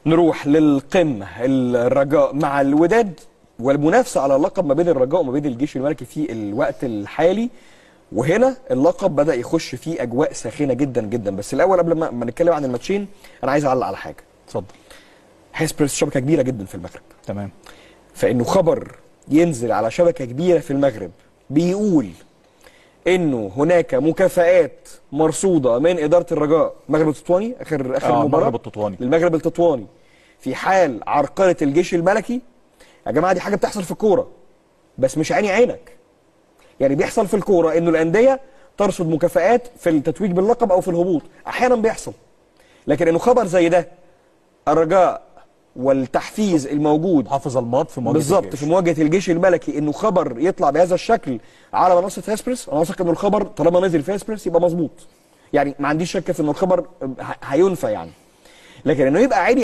نروح للقمه، الرجاء مع الوداد، والمنافسه على اللقب ما بين الرجاء وما بين الجيش الملكي في الوقت الحالي. وهنا اللقب بدأ يخش فيه اجواء ساخنه جدا جدا. بس الاول قبل ما نتكلم عن الماتشين انا عايز اعلق على حاجه. اتفضل. هيسبرس شبكه كبيره جدا في المغرب. تمام. فانه خبر ينزل على شبكه كبيره في المغرب بيقول انه هناك مكافآت مرصوده من اداره الرجاء المغرب التطواني، اخر مباراه المغرب التطواني للمغرب التطواني في حال عرقله الجيش الملكي. يا جماعه دي حاجه بتحصل في الكوره، بس مش عيني عينك. يعني بيحصل في الكوره انه الانديه ترصد مكافآت في التتويج باللقب او في الهبوط، احيانا بيحصل. لكن انه خبر زي ده، الرجاء والتحفيز الموجود حافظ الماض في مواجهه بالظبط في مواجهه الجيش الملكي، انه خبر يطلع بهذا الشكل على منصه هيسبرس، انا واثق انه الخبر طالما نزل في هيسبرس يبقى مظبوط. يعني ما عنديش شك في انه الخبر هينفى يعني. لكن انه يبقى عيني